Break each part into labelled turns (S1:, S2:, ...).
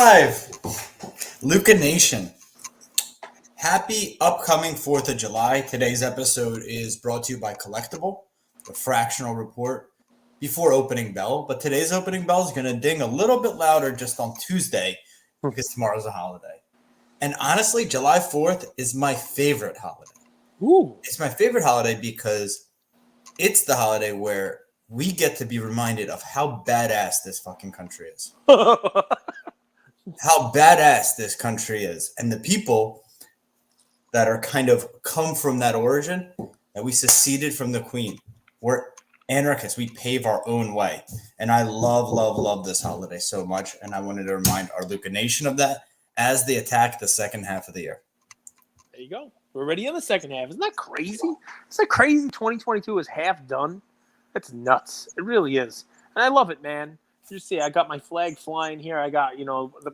S1: live! Luca Nation. Happy upcoming 4th of July. Today's episode is brought to you by Collectable, the Fractional report before opening bell. But today's opening bell is going to ding a little bit louder just on Tuesday because tomorrow's a holiday. And honestly, July 4th is my favorite holiday.
S2: Ooh.
S1: It's my favorite holiday because it's the holiday where we get to be reminded of how badass this fucking country is. How badass this country is. And the people that are kind of come from that origin, that we seceded from the queen. We're anarchists. We pave our own way. And I love this holiday so much. And I wanted to remind our Luca Nation of that as they attack the second half of the year.
S2: There you go. We're already in the second half. Isn't that crazy? It's like crazy 2022 is half done. That's nuts. It really is. And I love it, man. You see, I got my flag flying here. I got,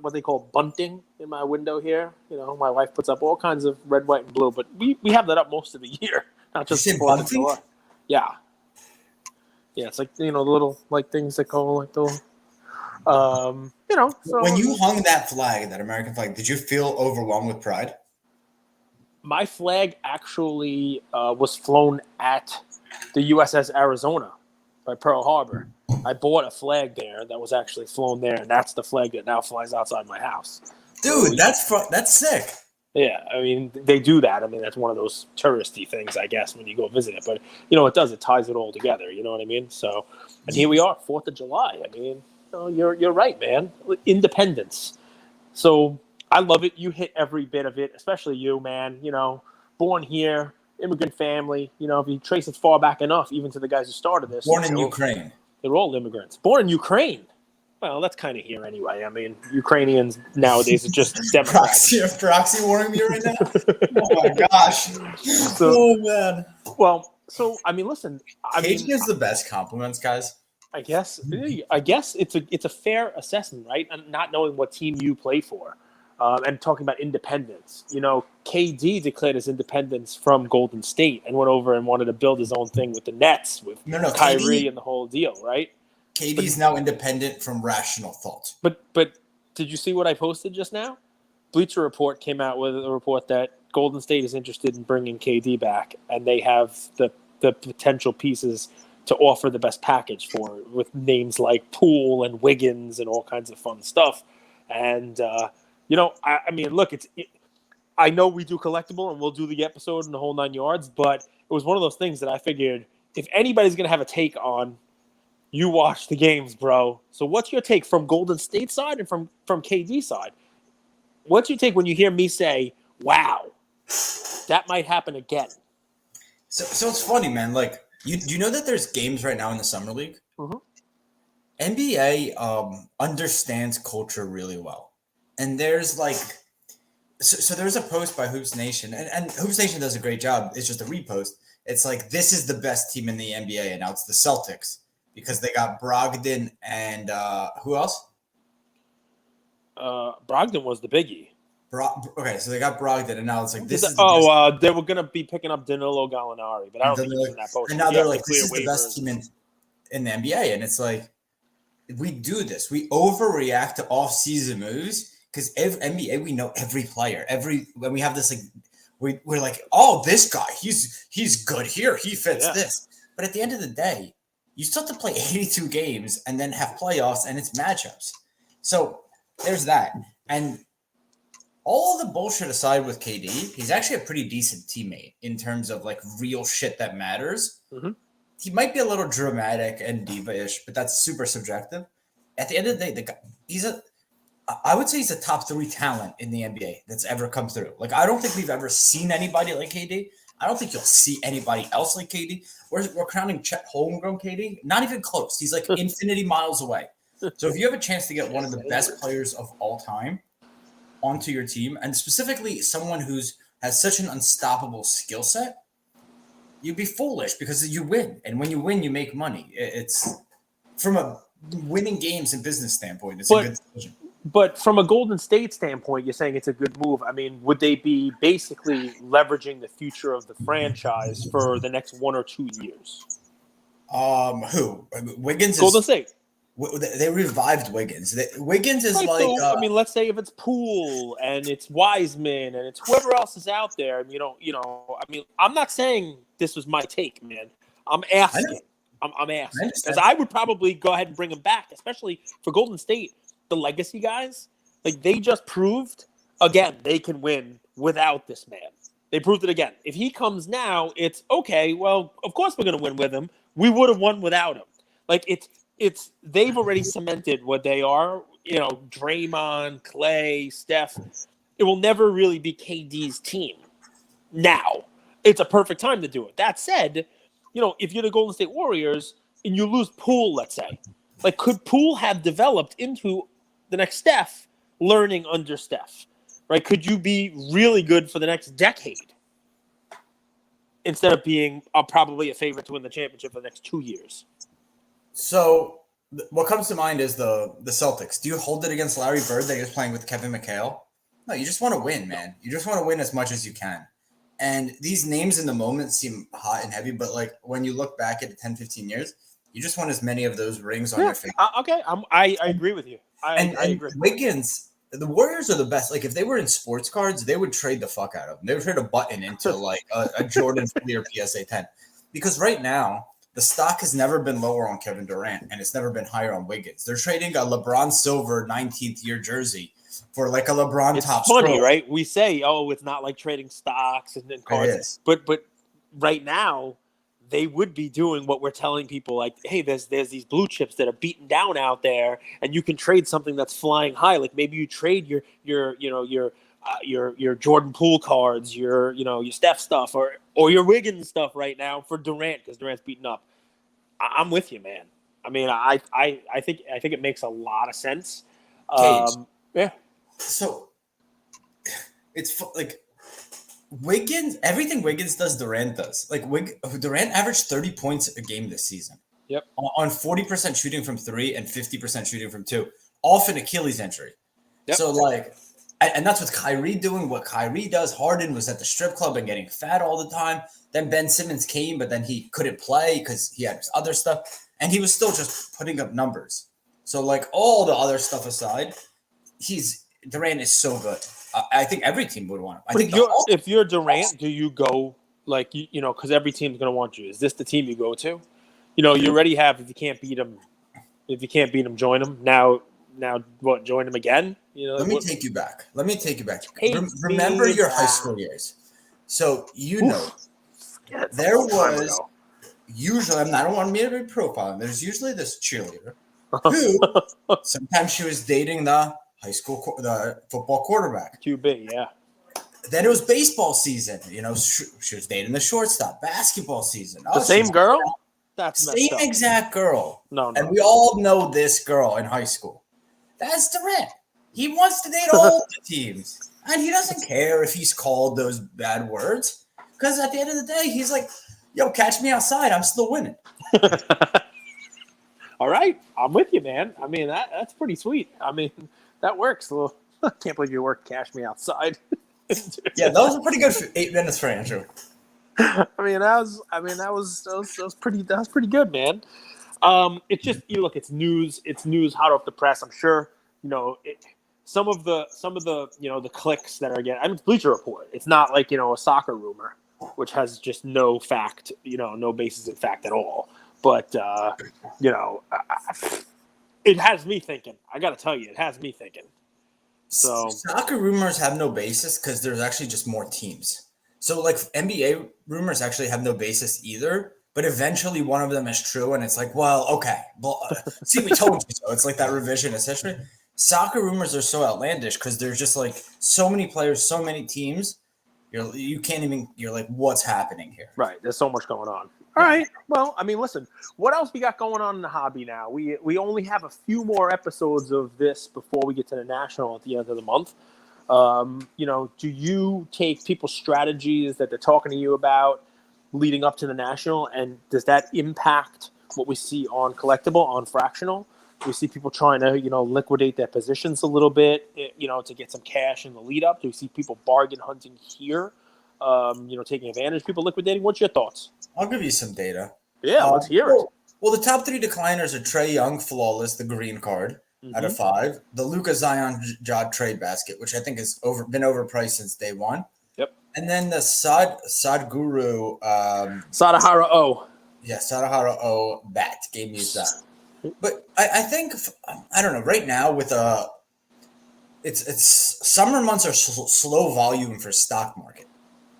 S2: what they call bunting in my window here. My wife puts up all kinds of red, white, and blue. But we have that up most of the year. Not just
S1: you say bunting?
S2: Yeah. Yeah, it's like, the little, things that go, like, the, So
S1: when you hung that flag, that American flag, did you feel overwhelmed with pride?
S2: My flag actually was flown at the USS Arizona by Pearl Harbor. I bought a flag there that was actually flown there, and that's the flag that now flies outside my house.
S1: Dude, that's sick.
S2: Yeah, I mean, they do that. I mean, that's one of those touristy things, I guess, when you go visit it. But, it ties it all together. You know what I mean? So, and here we are, 4th of July. I mean, you're right, man. Independence. So I love it. You hit every bit of it, especially you, man. Born here, immigrant family. If you trace it far back enough, even to the guys who started this.
S1: Born in Ukraine.
S2: They're all immigrants. Born in Ukraine. Well, that's kind of here anyway. I mean, Ukrainians nowadays are just Democrats.
S1: Proxy warning me right now? Oh, my gosh. Oh, man.
S2: Well, so, I mean, listen.
S1: Cage gives the best compliments, guys.
S2: I guess it's a fair assessment, right? And not knowing what team you play for. And talking about independence. KD declared his independence from Golden State and went over and wanted to build his own thing with the Nets, with Kyrie KD, and the whole deal, right?
S1: KD's now independent from rational thought.
S2: But did you see what I posted just now? Bleacher Report came out with a report that Golden State is interested in bringing KD back, and they have the potential pieces to offer the best package for it, with names like Poole and Wiggins and all kinds of fun stuff. And I mean, look, I know we do Collectable and we'll do the episode in the whole 9 yards, but it was one of those things that I figured if anybody's going to have a take on, you watch the games, bro. So what's your take from Golden State side and from KD side? What's your take when you hear me say, wow, that might happen again?
S1: So it's funny, man. Like, you know that there's games right now in the Summer League?
S2: Mm-hmm.
S1: NBA understands culture really well. And there's so there's a post by Hoops Nation, and Hoops Nation does a great job. It's just a repost. It's like, this is the best team in the NBA, and now it's the Celtics because they got Brogdon and who else?
S2: Brogdon was the biggie.
S1: Okay, so they got Brogdon, and now it's like, this is
S2: they were going to be picking up Danilo Gallinari, but I don't think he's in that post.
S1: And now they're like, this is the best team in the NBA, and it's like, we do this. We overreact to off-season moves. Because NBA, we know every player. When we have this, like, we're like, oh, this guy, he's good here. He fits this. But at the end of the day, you still have to play 82 games and then have playoffs, and it's matchups. So there's that. And all the bullshit aside with KD, he's actually a pretty decent teammate in terms of, like, real shit that matters.
S2: Mm-hmm.
S1: He might be a little dramatic and diva-ish, but that's super subjective. At the end of the day, I would say he's a top 3 talent in the NBA that's ever come through. Like, I don't think we've ever seen anybody like KD. I don't think you'll see anybody else like KD. We're crowning Chet homegrown KD. Not even close. He's like infinity miles away. So if you have a chance to get one of the best players of all time onto your team, and specifically someone has such an unstoppable skill set, you'd be foolish because you win. And when you win, you make money. It's from a winning games and business standpoint, it's a good decision.
S2: But from a Golden State standpoint, you're saying it's a good move. I mean, would they be basically leveraging the future of the franchise for the next 1 or 2 years?
S1: Who? Wiggins?
S2: Golden State.
S1: They revived Wiggins. Wiggins is
S2: Right,
S1: like.
S2: so, I mean, let's say if it's Poole and it's Wiseman and it's whoever else is out there, and I mean, I'm not saying this was my take, man. I'm asking. I'm
S1: I
S2: asking because
S1: understand.
S2: I would probably go ahead and bring him back, especially for Golden State, the legacy guys. Like they just proved again they can win without this man. They proved it again. If he comes now, it's okay. Well, of course we're going to win with him. We would have won without him. Like it's they've already cemented what they are. Draymond, Clay, Steph. It will never really be KD's team. Now, it's a perfect time to do it. That said, if you're the Golden State Warriors and you lose Poole, let's say, like could Poole have developed into the next Steph, learning under Steph? Right? Could you be really good for the next decade instead of being probably a favorite to win the championship for the next 2 years?
S1: So what comes to mind is the Celtics. Do you hold it against Larry Bird that he was playing with Kevin McHale? No, you just want to win, man. You just want to win as much as you can. And these names in the moment seem hot and heavy, but like when you look back at 10, 15 years, you just want as many of those rings on your face.
S2: Okay, I agree with you. I agree.
S1: Wiggins, the Warriors are the best. Like if they were in sports cards, they would trade the fuck out of them. They would trade a button into like a Jordan 3 or PSA 10. Because right now, the stock has never been lower on Kevin Durant, and it's never been higher on Wiggins. They're trading a LeBron silver 19th year jersey for like a LeBron
S2: It's
S1: top
S2: funny,
S1: stroke.
S2: right? We say, it's not like trading stocks and cards. But right now, they would be doing what we're telling people, like, hey, there's these blue chips that are beaten down out there, and you can trade something that's flying high. Like maybe you trade your Jordan Poole cards, your Steph stuff, or your Wiggins stuff right now for Durant because Durant's beaten up. I'm with you, man. I mean, I think it makes a lot of sense. Yeah.
S1: So it's like Wiggins, everything Wiggins does, Durant does. Like Durant averaged 30 points a game this season.
S2: Yep.
S1: On 40% shooting from 3 and 50% shooting from 2, off an Achilles injury. Yep. So like, and that's with Kyrie doing what Kyrie does. Harden was at the strip club and getting fat all the time. Then Ben Simmons came, but then he couldn't play because he had other stuff, and he was still just putting up numbers. So like all the other stuff aside, Durant is so good. I think every team would want him.
S2: If you're Durant, do you go like because every team's going to want you? Is this the team you go to? You already have. If you can't beat them, join them. Now what? Join them again?
S1: Let me take you back. Remember your high school years. So there was usually. I don't want me to be profiling. There's usually this cheerleader who sometimes she was dating the football quarterback.
S2: QB, yeah.
S1: Then it was baseball season. She was dating the shortstop. Basketball season.
S2: The same girl? That's
S1: same exact girl.
S2: No.
S1: And we all know this girl in high school. That's Durant. He wants to date all the teams. And he doesn't care if he's called those bad words. Because at the end of the day, he's like, yo, catch me outside. I'm still winning.
S2: All right. I'm with you, man. I mean, that's pretty sweet. I mean, that works. Well, I can't believe you worked Cash Me Outside.
S1: Yeah, that was a pretty good 8 minutes for Andrew.
S2: That was pretty good, man. It's just look, it's news hot off the press. I'm sure some of the the clicks that are getting. I mean, it's Bleacher Report. It's not like a soccer rumor, which has just no fact, no basis in fact at all. But it has me thinking. I got to tell you, it has me thinking. So
S1: soccer rumors have no basis because there's actually just more teams. So like NBA rumors actually have no basis either. But eventually one of them is true, and it's like, well, okay. Well, see, we told you so. It's like that revisionist history. Soccer rumors are so outlandish because there's just like so many players, so many teams. You can't even. You're like, what's happening here?
S2: Right. There's so much going on. All right. Well, I mean, listen. What else we got going on in the hobby now? We only have a few more episodes of this before we get to the national at the end of the month. Do you take people's strategies that they're talking to you about leading up to the national, and does that impact what we see on Collectable, on Fractional? Do we see people trying to, liquidate their positions a little bit, to get some cash in the lead up? Do we see people bargain hunting here, taking advantage, people liquidating? What's your thoughts?
S1: I'll give you some data.
S2: Yeah, let's hear it.
S1: Well, the top 3 decliners are Trae Young, flawless, the green card out of 5. The Luka Zion Ja trade basket, which I think has been overpriced since day one.
S2: Yep.
S1: And then the Sadhguru,
S2: Sadahara O.
S1: Yeah, Sadahara O bat gave me that. But I think I don't know. Right now, with it's summer months are slow volume for stock market.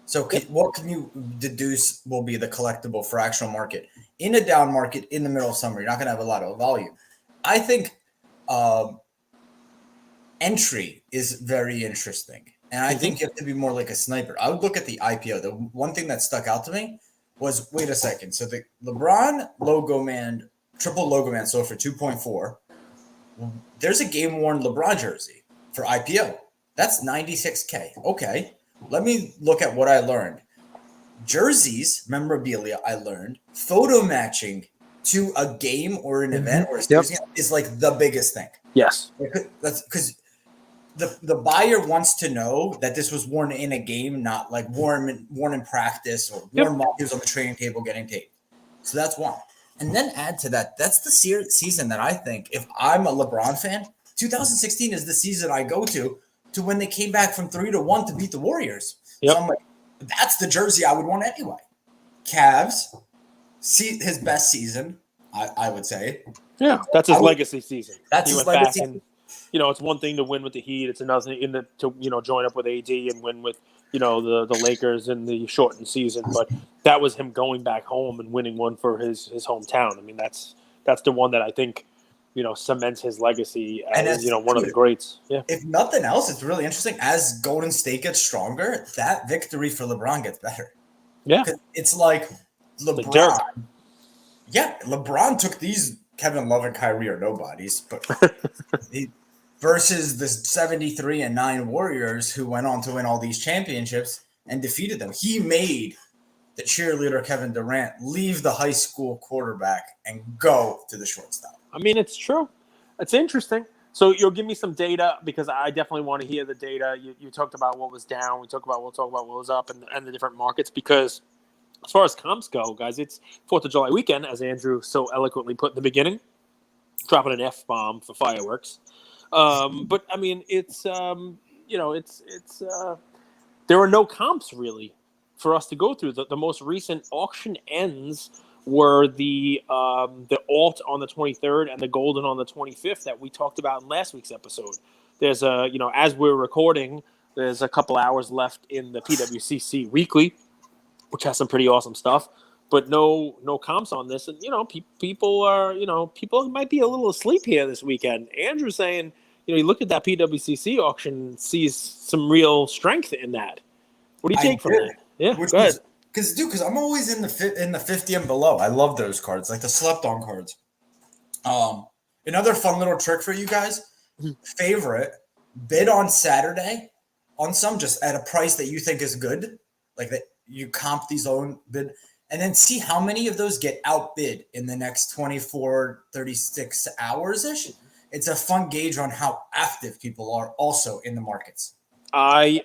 S1: So what can you deduce will be the collectible fractional market in a down market in the middle of summer? You're not going to have a lot of volume. I think entry is very interesting, and I think you have to be more like a sniper. I would look at the IPO. The one thing that stuck out to me was, wait a second. So the LeBron logo man, triple logo man sold for 2.4. There's a game-worn LeBron jersey for IPO. That's $96K. Okay. Let me look at what I learned. Jerseys, memorabilia, I learned. Photo matching to a game or an event or a series is like the biggest thing.
S2: Yes.
S1: That's because the buyer wants to know that this was worn in a game, not like worn in practice or worn while he was on the training table getting taped. So that's one. And then add to that, that's the season that I think, if I'm a LeBron fan, 2016 is the season I go to when they came back from 3-1 to beat the Warriors. So I'm like, that's the jersey I would want anyway. Cavs, his best season, I would say.
S2: Yeah, that's his legacy season.
S1: That's his legacy.
S2: And, it's one thing to win with the Heat. It's another thing to join up with AD and win with the Lakers in the shortened season. But that was him going back home and winning one for his hometown. I mean, that's the one that I think cements his legacy as one of the greats. Yeah.
S1: If nothing else, it's really interesting. As Golden State gets stronger, that victory for LeBron gets better.
S2: Yeah.
S1: It's like LeBron. LeBron took these Kevin Love and Kyrie are nobodies, but versus the 73-9 Warriors who went on to win all these championships and defeated them. He made the cheerleader Kevin Durant leave the high school quarterback and go to the shortstop.
S2: I mean, it's true. It's interesting. So you'll give me some data because I definitely want to hear the data. You talked about what was down. We'll talk about what was up and the different markets because as far as comps go, guys, it's 4th of July weekend, as Andrew so eloquently put in the beginning, dropping an F-bomb for fireworks. But I mean, it's there are no comps really for us to go through. The most recent auction ends were the alt on the 23rd and the golden on the 25th that we talked about in last week's episode. There's as we're recording, there's a couple hours left in the PWCC weekly, which has some pretty awesome stuff, but no comps on this. And, people might be a little asleep here this weekend. Andrew's saying, you look at that PWCC auction and sees some real strength in that. What do you take from that? Yeah, go ahead.
S1: Because I'm always in the 50 and below. I love those cards, like the slept on cards. Another fun little trick for you guys. Favorite, bid on Saturday on some just at a price that you think is good, like that you comp these own bid, and then see how many of those get outbid in the next 24, 36 hours-ish. It's a fun gauge on how active people are also in the markets.
S2: I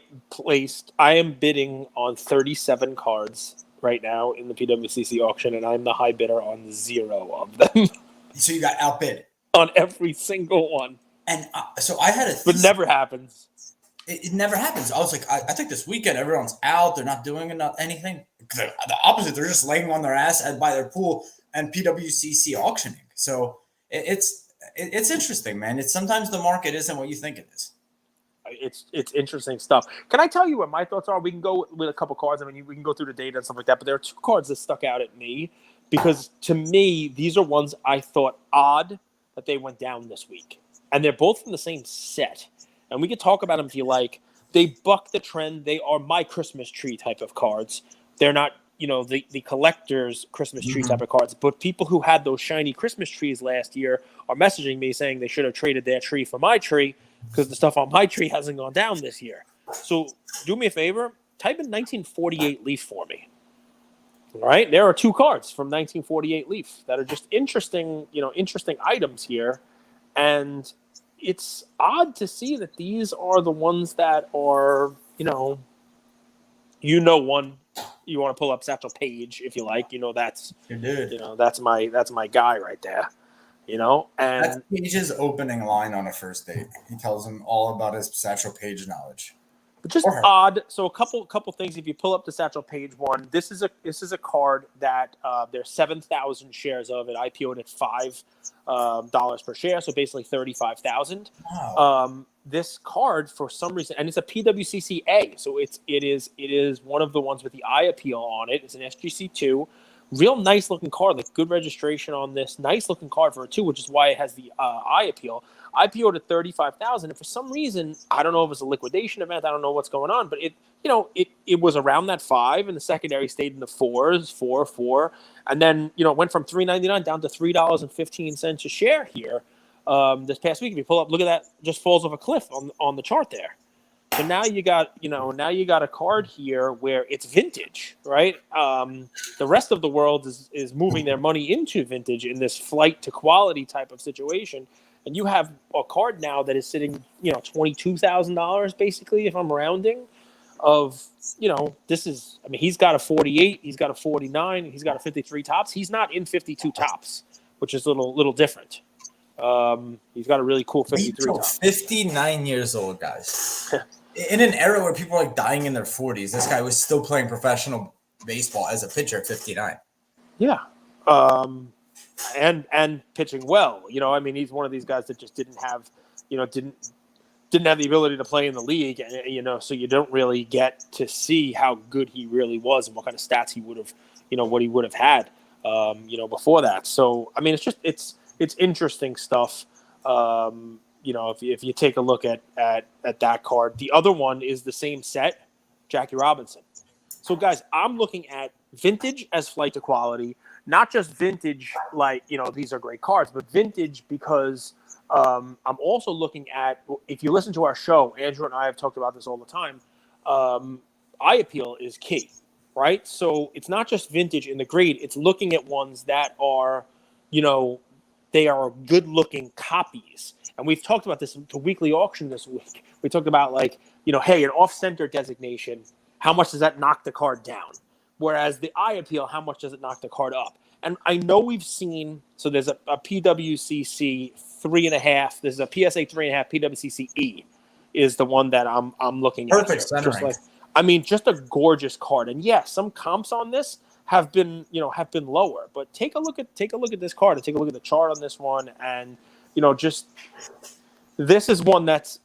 S2: am bidding on 37 cards right now in the PWCC auction, and I'm the high bidder on 0 of them.
S1: So you got outbid
S2: on every single one.
S1: And so I had
S2: but it never happens.
S1: It never happens. I was like, I think this weekend everyone's out. They're not doing anything. The opposite. They're just laying on their ass by their pool and PWCC auctioning. So it's interesting, man. It's sometimes the market isn't what you think it is.
S2: It's interesting stuff. Can I tell you what my thoughts are? We can go with a couple cards. I mean, we can go through the data and stuff like that. But there are 2 cards that stuck out at me because to me, these are ones I thought odd that they went down this week. And they're both from the same set. And we could talk about them if you like. They buck the trend. They are my Christmas tree type of cards. They're not, the collector's Christmas tree type of cards. But people who had those shiny Christmas trees last year are messaging me saying they should have traded their tree for my tree because the stuff on my tree hasn't gone down this year. So do me a favor. Type in 1948 Leaf for me. All right? There are 2 cards from 1948 Leaf that are just interesting items here. And it's odd to see that these are the ones that are, one, You want to pull up Satchel Paige if you like. That's
S1: Good dude.
S2: that's my guy right there. And
S1: That's Page's opening line on a first date. He tells him all about his Satchel Paige knowledge.
S2: But just odd. So a couple things. If you pull up the Satchel Paige one, this is a card that there's 7,000 shares of it. IPO'd at $5 per share, so basically 35,000.
S1: Wow.
S2: This card, for some reason, and it's a PWCC-A, so it is one of the ones with the eye appeal on it. It's an SGC2. Real nice looking card, like good registration on this. Nice looking card for a 2, which is why it has the eye appeal. IPO'd at 35,000, and for some reason, I don't know if it's a liquidation event. I don't know what's going on, but it was around that 5, and the secondary stayed in the 4s, 4, and then it went from $3.99 down to $3.15 a share here this past week. If you pull up, look at that, just falls off a cliff on the chart there. So now you got a card here where it's vintage, right? The rest of the world is moving their money into vintage in this flight to quality type of situation. And you have a card now that is sitting, $22,000 basically, if I'm rounding, this is, he's got a 48, he's got a 49, he's got a 53 tops. He's not in 52 tops, which is a little different. He's got a really cool 53 top.
S1: 59 years old, guys. In an era where people are dying in their 40s, this guy was still playing professional baseball as a pitcher at 59.
S2: Yeah. And pitching well. He's one of these guys that just didn't have the ability to play in the league, and so you don't really get to see how good he really was and what kind of stats he would have, what he would have had, before that. So it's interesting stuff. If you take a look at that card, the other one is the same set, Jackie Robinson. So guys, I'm looking at vintage as flight to quality, not just vintage like, these are great cards, but vintage because I'm also looking at, if you listen to our show, Andrew and I have talked about this all the time, eye appeal is key, right? So it's not just vintage in the grade, it's looking at ones that are, they are good-looking copies. And we've talked about this at the weekly auction this week. We talked about hey, an off-center designation, how much does that knock the card down? Whereas the eye appeal, how much does it knock the card up? And I know we've seen, so there's a PWCC 3.5, there's a PSA 3.5, PWCC E is the one that I'm looking at.
S1: Perfect centering.
S2: Just a gorgeous card. And yeah, some comps on this have been lower, but take a look at this card and take a look at the chart on this one, and this is one that's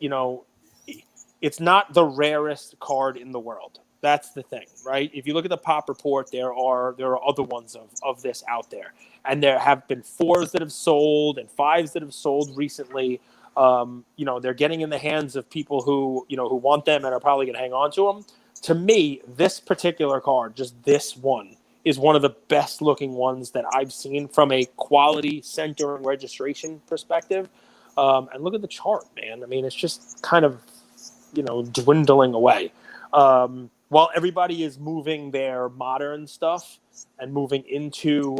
S2: it's not the rarest card in the world. That's the thing, right? If you look at the pop report, there are other ones of this out there, and there have been 4s that have sold and 5s that have sold recently. They're getting in the hands of people who want them and are probably going to hang on to them. To me, this particular card, just this one, is one of the best looking ones that I've seen from a quality center and registration perspective. And look at the chart, man. It's just kind of, dwindling away. While everybody is moving their modern stuff and moving into,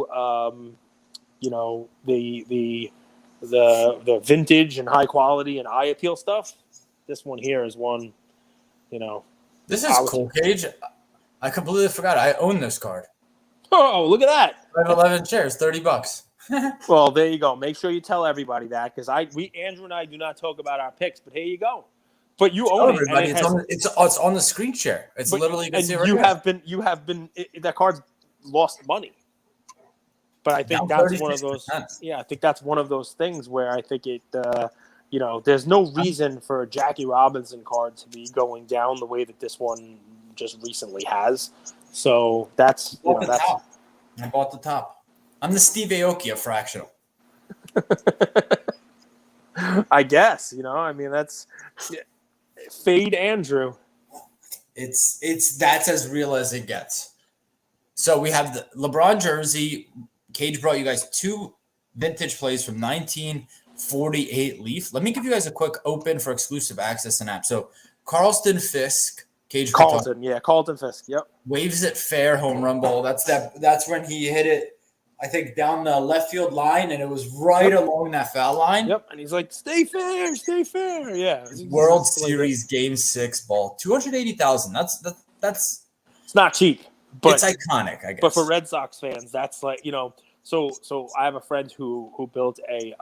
S2: the vintage and high quality and eye appeal stuff, this one here is one,
S1: This is cool, Cage. I completely forgot. I own this card.
S2: Oh, look at that!
S1: I have 11 shares, $30.
S2: Well, there you go. Make sure you tell everybody that, because Andrew and I do not talk about our picks, but here you go. But you own it. And
S1: it's on the screen share. It's literally.
S2: And you have been. That card's lost money. But I think that's one of those. Yeah, I think that's one of those things where I think it. There's no reason for a Jackie Robinson card to be going down the way that this one just recently has. So that's.
S1: Top. I bought the top. I'm the Steve Aoki of Fractional.
S2: I guess that's. Fade Andrew.
S1: That's as real as it gets. So we have the LeBron jersey. Cage brought you guys 2 vintage plays from 1948 Leaf. Let me give you guys a quick open for exclusive access and app. So Carlton Fisk,
S2: Carlton Fisk. Yep.
S1: Waves it fair home run ball. That's when he hit it, I think, down the left field line, and it was right along that foul line.
S2: Yep, and he's like, stay fair, stay fair. Yeah.
S1: World Series Game 6 ball. $280,000. That's
S2: it's not cheap. But
S1: it's iconic, I guess.
S2: But for Red Sox fans, that's like, so I have a friend who built like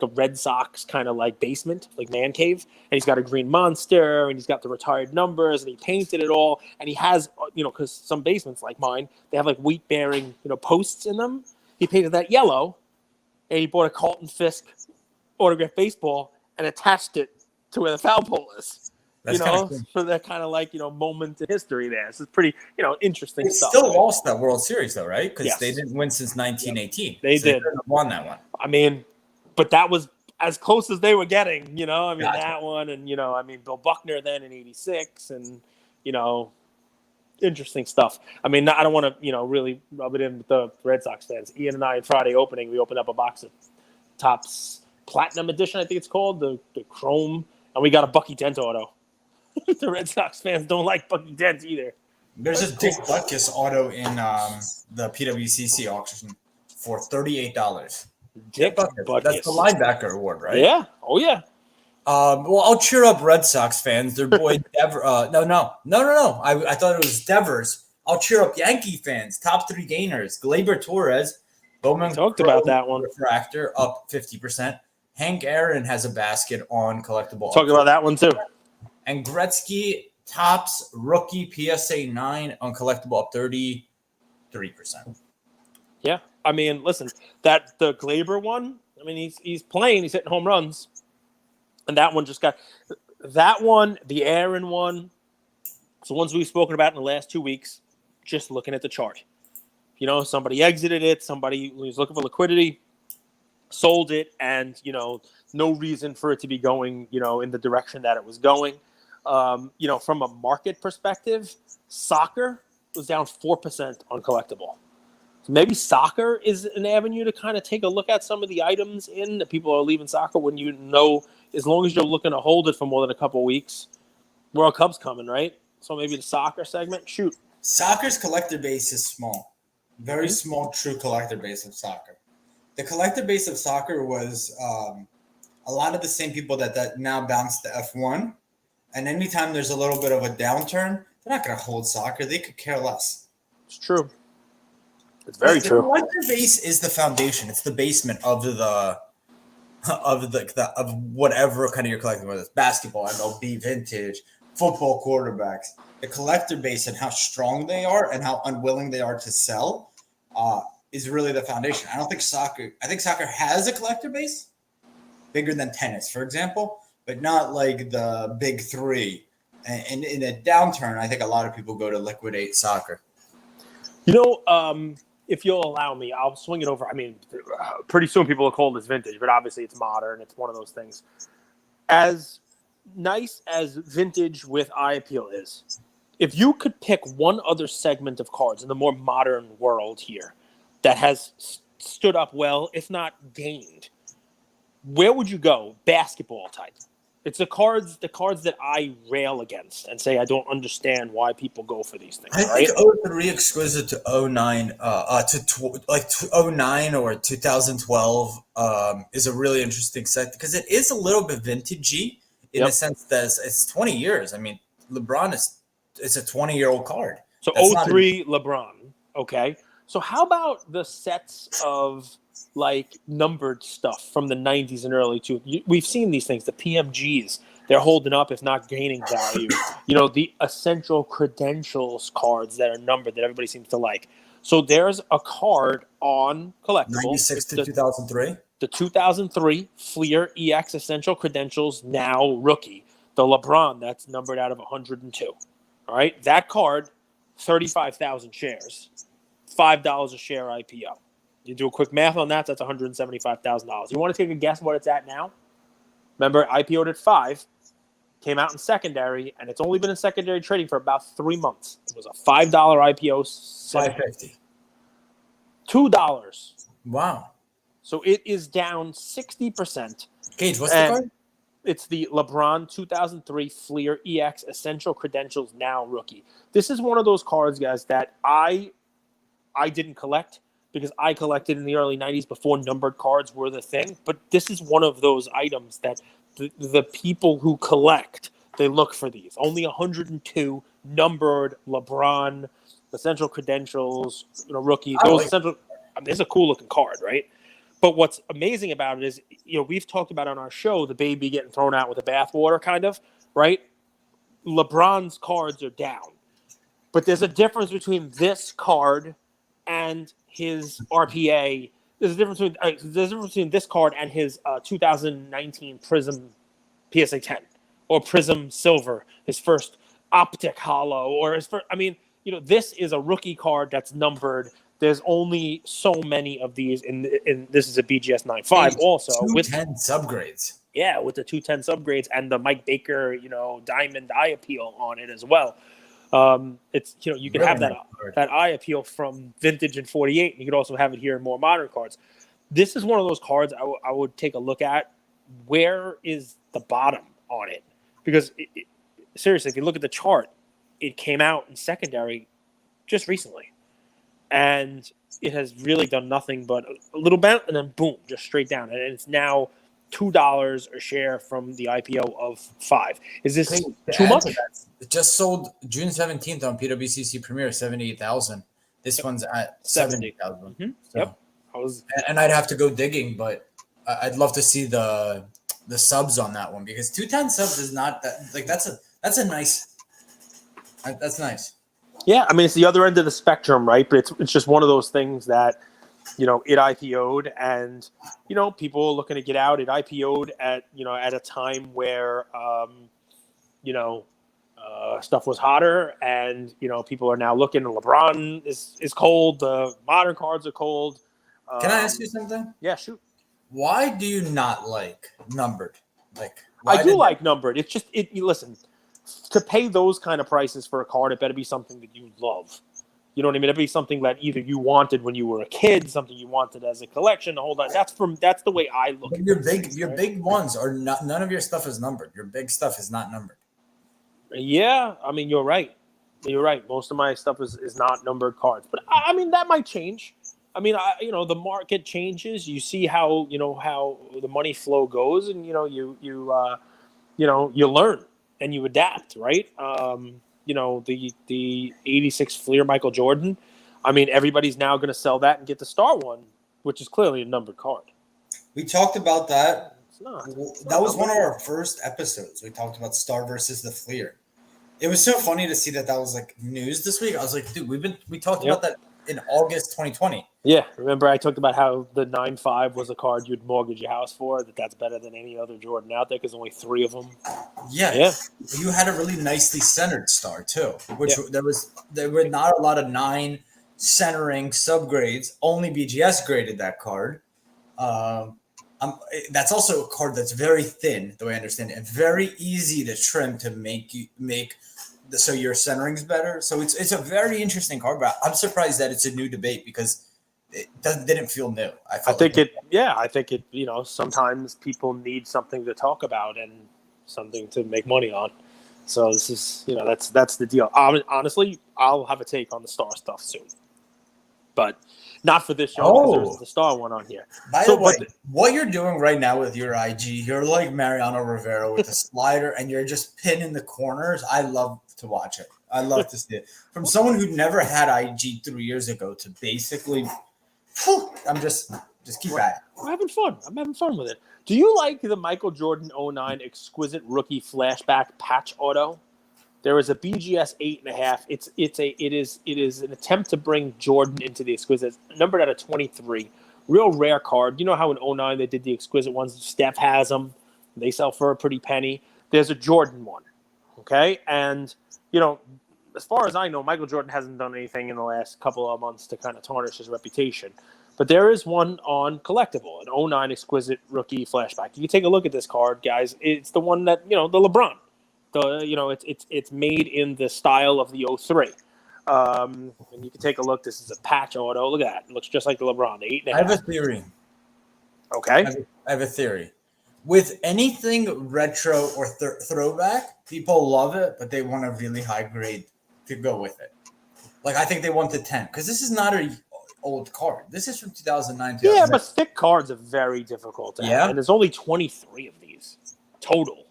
S2: a Red Sox kind of like basement, like man cave, and he's got a green monster, and he's got the retired numbers, and he painted it all, and he has, because some basements like mine, they have like weight bearing, posts in them. He painted that yellow, and he bought a Carlton Fisk autographed baseball and attached it to where the foul pole is.
S1: That's cool.
S2: For that kind of like, moment in history there. So it's pretty, interesting
S1: They
S2: stuff.
S1: still lost that World Series though, right? Because
S2: Yes.
S1: they didn't win since 1918.
S2: They
S1: so
S2: did.
S1: They couldn't have won that one.
S2: I mean, but that was as close as they were getting, I mean,
S1: Gotcha.
S2: that one, and, Bill Buckner then in 86, and, interesting stuff. I mean, I don't want to, really rub it in with the Red Sox fans. Ian and I, on Friday opening, we opened up a box of Topps Platinum Edition, I think it's called, the Chrome, and we got a Bucky Dent auto. The Red Sox fans don't like Bucky Dent either.
S1: There's a Dick Butkus auto in the PWCC auction for $38.
S2: Dick Butkus.
S1: That's the linebacker award, right?
S2: Yeah. Oh, yeah.
S1: Well, I'll cheer up Red Sox fans. Their boy Devers. No. I thought it was Devers. I'll cheer up Yankee fans. Top 3 gainers: Gleyber Torres, Bowman.
S2: Talked about that one.
S1: Refractor up 50%. Hank Aaron has a basket on Collectable.
S2: Talk about that one too.
S1: And Gretzky Topps rookie PSA 9 on Collectible up 33%.
S2: Yeah, I mean, listen, the Gleyber one. I mean, he's playing. He's hitting home runs, and that one just got that one. The Aaron one. It's the ones we've spoken about in the last 2 weeks. Just looking at the chart, somebody exited it. Somebody was looking for liquidity, sold it, and no reason for it to be going in the direction that it was going. From a market perspective, soccer was down 4% on Collectible. So maybe soccer is an avenue to kind of take a look at some of the items in that people are leaving soccer when as long as you're looking to hold it for more than a couple of weeks. World Cup's coming, right? So maybe the soccer segment, shoot.
S1: Soccer's collector base is small. Very small, true collector base of soccer. The collector base of soccer was a lot of the same people that now bounced to F1. And anytime there's a little bit of a downturn, they're not going to hold soccer. They could care less.
S2: It's true. It's very true.
S1: The collector base is the foundation. It's the basement of whatever kind of you're collecting, whether it's basketball, MLB, vintage, football quarterbacks. The collector base and how strong they are and how unwilling they are to sell is really the foundation. I think soccer has a collector base bigger than tennis, for example, but not like the big 3. And in a downturn, I think a lot of people go to liquidate soccer.
S2: If you'll allow me, I'll swing it over. I mean, pretty soon people will call this vintage, but obviously it's modern. It's one of those things. As nice as vintage with eye appeal is, if you could pick one other segment of cards in the more modern world here that has stood up well, if not gained, where would you go? Basketball type. It's the cards that I rail against and say I don't understand why people go for these things.
S1: I think 03 exquisite to 09, to 09 or 2012 is a really interesting set because it is a little bit vintagey in the sense that it's 20 years. I mean, LeBron it's a 20-year-old card.
S2: So 03 LeBron. Okay. So how about the sets of like numbered stuff from the 90s and early 2000s? We've seen these things, the PMGs. They're holding up, if not gaining value. The essential credentials cards that are numbered that everybody seems to like. So there's a card on Collectible.
S1: 96 to 2003?
S2: The 2003 Fleer EX Essential Credentials, now rookie. The LeBron, that's numbered out of 102. All right? That card, 35,000 shares. $5 a share IPO. You do a quick math on that, that's $175,000. You want to take a guess what it's at now? Remember, IPO'd at 5, came out in secondary, and it's only been in secondary trading for about 3 months. It was a $5 IPO.
S1: $5.50.
S2: $2.
S1: Wow.
S2: So it is down 60%.
S1: Gage, what's the card?
S2: It's the LeBron 2003 Fleer EX Essential Credentials Now rookie. This is one of those cards, guys, that I didn't collect because I collected in the early 90s before numbered cards were the thing. But this is one of those items that the people who collect, they look for these. Only 102 numbered LeBron, essential credentials, rookie.
S1: I
S2: Those
S1: like
S2: essential. I mean, it's a cool looking card, right? But what's amazing about it is, we've talked about on our show the baby getting thrown out with the bathwater, kind of, right? LeBron's cards are down, but there's a difference between this card and his RPA. There's a difference between this card and his 2019 Prism PSA 10 or Prism Silver, his first Optic Hollow, or his first. I mean, this is a rookie card that's numbered. There's only so many of these in this is a BGS 9.5 also
S1: 210 subgrades.
S2: Yeah, with the 210 subgrades and the Mike Baker, diamond eye appeal on it as well. It's you can
S1: Really
S2: have that eye appeal from vintage and 48. You could also have it here in more modern cards. This is one of those cards I would take a look at. Where is the bottom on it? Because seriously, if you look at the chart, it came out in secondary just recently, and it has really done nothing but a little bit, and then boom, just straight down, and it's now $2 a share from the IPO of $5. Is this too much?
S1: It just sold June 17th on PWCC Premier, 78,000. This one's at 70,000.
S2: Mm-hmm.
S1: So,
S2: yep.
S1: And I'd have to go digging, but I'd love to see the subs on that one, because 210 subs is not that, like, that's a nice. That's nice.
S2: Yeah, I mean, it's the other end of the spectrum, right? But it's just one of those things that, it IPO'd, and people are looking to get out. It IPO'd at at a time where stuff was hotter, and people are now looking. LeBron is cold. The modern cards are cold.
S1: Can I ask you something?
S2: Yeah, shoot.
S1: Why do you not like numbered?
S2: I do like numbered. It's just listen, to pay those kind of prices for a card, it better be something that you love. You know what I mean? It'd be something that either you wanted when you were a kid, something you wanted as a collection. Hold on, that's the way I look.
S1: Your big ones are not. None of your stuff is numbered. Your big stuff is not numbered.
S2: Yeah, I mean, you're right. You're right. Most of my stuff is not numbered cards, but I mean that might change. I mean, the market changes. You see how how the money flow goes, and you learn and you adapt, right? The 86 Fleer Michael Jordan. I mean, everybody's now going to sell that and get the Star one, which is clearly a numbered card.
S1: We talked about that.
S2: It's not.
S1: That was one of our first episodes. We talked about Star versus the Fleer. It was so funny to see that was like news this week. I was like, dude, we talked about that in August 2020.
S2: Yeah, remember I talked about how the 9.5 was a card you'd mortgage your house for. That's better than any other Jordan out there because only 3 of them.
S1: Yeah. You had a really nicely centered Star too, which there were not a lot of 9 centering subgrades. Only BGS graded that card. That's also a card that's very thin, the way I understand it, and very easy to trim to make so your centering's better. So it's a very interesting card, but I'm surprised that it's a new debate because it didn't feel new. I think it. Sometimes people need something to talk about and something to make money on. So this is, that's the deal. Honestly, I'll have a take on the Star stuff soon, but not for this show because there's the Star one on here. By the way, what you're doing right now with your IG, you're like Mariano Rivera with a slider, and you're just pinning the corners. I love to watch it. I love to see it. From someone who never had IG 3 years ago to basically, I'm just keep at it.
S2: I'm having fun. I'm having fun with it. Do you like the Michael Jordan 09 exquisite rookie flashback patch auto? There is a BGS 8.5. It is an attempt to bring Jordan into the exquisite, numbered at a 23. Real rare card. You know how in 09 they did the exquisite ones? Steph has them. They sell for a pretty penny. There's a Jordan one. Okay? And, as far as I know, Michael Jordan hasn't done anything in the last couple of months to kind of tarnish his reputation. But there is one on Collectable, an 09 exquisite rookie flashback. You can take a look at this card, guys. It's the one that, the LeBron. It's made in the style of the 03. And you can take a look. This is a patch auto. Look at that. It looks just like the LeBron, the 8.5.
S1: I have a theory.
S2: Okay.
S1: I have a theory. With anything retro or throwback, people love it, but they want a really high grade to go with it. Like, I think they want the 10 because this is not an old card. This is from 2009.
S2: Yeah, but thick cards are very difficult to have. And there's only 23 of these total.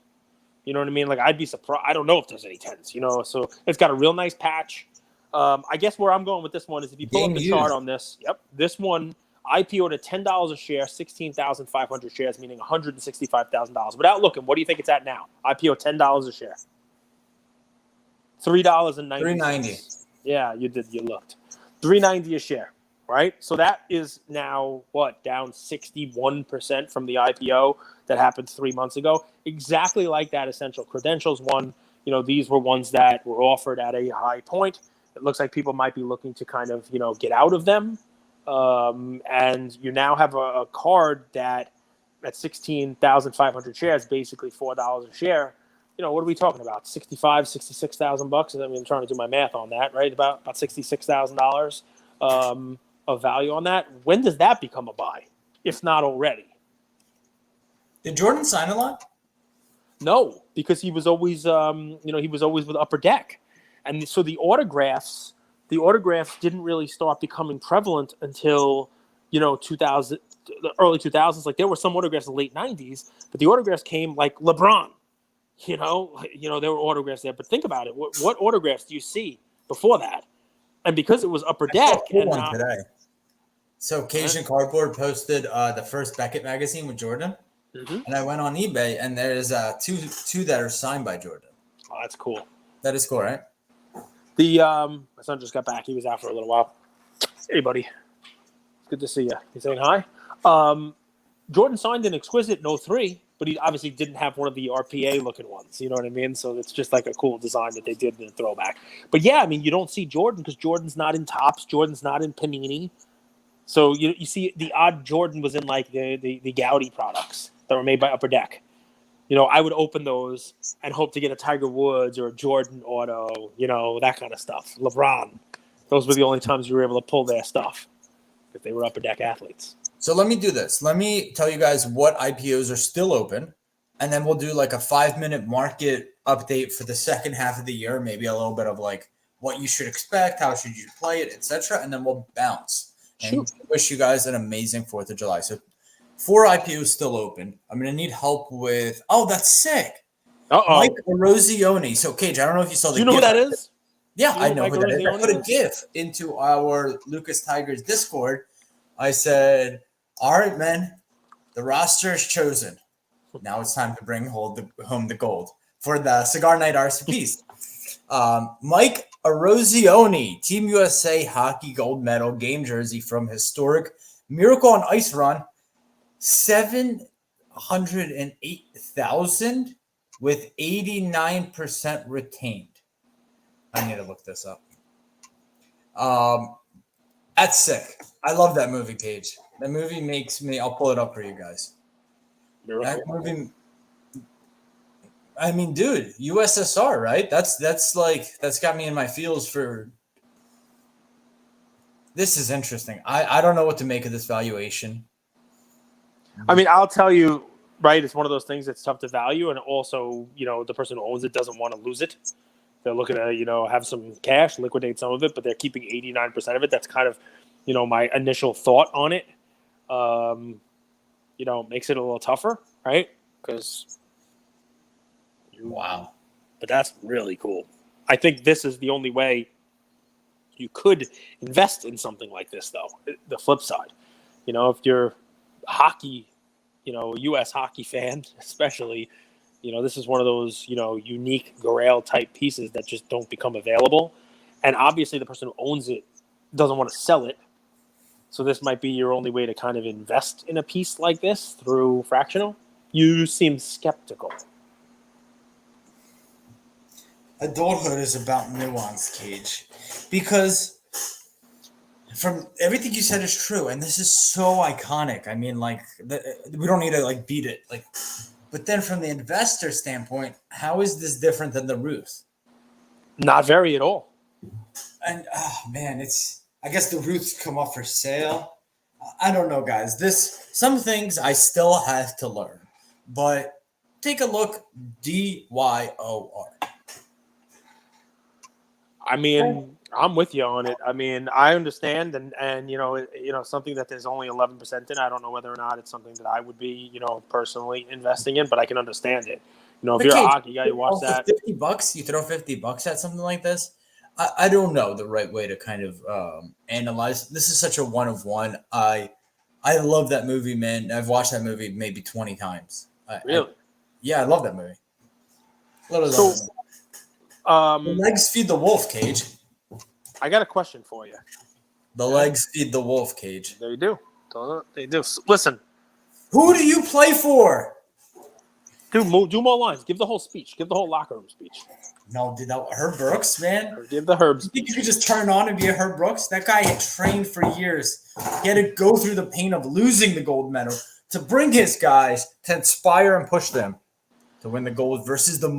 S2: You know what I mean? Like, I'd be surprised. I don't know if there's any 10s, you know? So it's got a real nice patch. I guess where I'm going with this one is if you pull up the chart on this, this one IPO'd at $10 a share, 16,500 shares, meaning $165,000. Without looking, what do you think it's at now? IPO $10 a share. $3.90.
S1: $3.90.
S2: Yeah, you did. You looked. $3.90 a share, right? So that is now, down 61% from the IPO that happened 3 months ago. Exactly like that Essential Credentials one. You know, these were ones that were offered at a high point. It looks like people might be looking to kind of, get out of them. And you now have a card that at 16,500 shares, basically $4 a share. You know, what are we talking about? $66,000. I mean, I'm trying to do my math on that, right? About $66,000 of value on that. When does that become a buy, if not already?
S1: Did Jordan sign a lot?
S2: No, because he was always, he was always with Upper Deck, and so the autographs didn't really start becoming prevalent until 2000, the early 2000s. Like, there were some autographs in the late 90s, but the autographs came like LeBron. There were autographs there. But think about it. What autographs do you see before that? And because it was Upper Deck.
S1: One today. So Cajun Cardboard posted the first Beckett magazine with Jordan. Mm-hmm. And I went on eBay, and there's two that are signed by Jordan.
S2: Oh, that's cool.
S1: That is cool, right?
S2: My son just got back. He was out for a little while. Hey, buddy. Good to see you. You saying hi? Jordan signed an exquisite 03, but he obviously didn't have one of the RPA looking ones. You know what I mean? So it's just like a cool design that they did in the throwback. But yeah, I mean, you don't see Jordan because Jordan's not in Topps. Jordan's not in Panini. So you see the odd Jordan was in like the Gaudy products that were made by Upper Deck. I would open those and hope to get a Tiger Woods or a Jordan auto, that kind of stuff. LeBron. Those were the only times you were able to pull their stuff if they were Upper Deck athletes.
S1: So let me do this. Let me tell you guys what IPOs are still open, and then we'll do like a 5-minute market update for the second half of the year, maybe a little bit of like what you should expect, how should you play it, etc. And then we'll bounce. And wish you guys an amazing 4th of July. So 4 IPOs still open. I'm going to need help with – oh, that's sick. Mike Erozione. So, Cage, I don't know if you saw the
S2: Do you know who that is?
S1: Yeah, I know who that is. I put a GIF into our Lucas Tigers Discord. I said, all right, man, the roster is chosen. Now it's time to bring home the gold for the Cigar Night RCPs. Mike Erozione, Team USA Hockey Gold Medal game jersey from historic Miracle on Ice run, 708,000 with 89% retained. I need to look this up. That's sick. I love that movie, Paige. That movie makes me. I'll pull it up for you guys. That movie. I mean, dude, USSR, right? That's got me in my feels for. This is interesting. I don't know what to make of this valuation.
S2: I mean, I'll tell you, right? It's one of those things that's tough to value, and also, the person who owns it doesn't want to lose it. They're looking to, have some cash, liquidate some of it, but they're keeping 89% of it. That's kind of, my initial thought on it. Makes it a little tougher, right? Because.
S1: Wow.
S2: But that's really cool. I think this is the only way you could invest in something like this, though. The flip side, if you're hockey, U.S. hockey fan, especially, this is one of those, unique Grail type pieces that just don't become available. And obviously the person who owns it doesn't want to sell it. So this might be your only way to kind of invest in a piece like this through Fractional. You seem skeptical.
S1: Adulthood is about nuance, Cage, because from everything you said is true, and this is so iconic. I mean, we don't need to beat it, but then from the investor standpoint, how is this different than the Ruth?
S2: Not very at all.
S1: And I guess the Ruths come up for sale. I don't know, guys. Some things I still have to learn, but take a look. DYOR.
S2: I mean, I'm with you on it. I mean, I understand, and something that there's only 11% in. I don't know whether or not it's something that I would be, personally investing in, but I can understand it. You know, if
S1: But
S2: you're a
S1: Cage,
S2: hockey guy, you watch
S1: for
S2: that.
S1: $50, you throw $50 at something like this. I don't know the right way to kind of analyze. This is such a one of one. I love that movie, man. I've watched that movie maybe 20 times.
S2: Really?
S1: Yeah, I love that movie. Literally
S2: So,
S1: love that movie. The legs feed the wolf, Cage.
S2: I got a question for you.
S1: The legs feed the wolf, Cage.
S2: They do. They do. Listen.
S1: Who do you play for?
S2: Do more lines. Give the whole speech. Give the whole locker room speech.
S1: No, dude, that Herb Brooks, man.
S2: Or give the Herb speech.
S1: You think you could just turn on and be a Herb Brooks? That guy had trained for years. He had to go through the pain of losing the gold medal to bring his guys to inspire and push them to win the gold versus the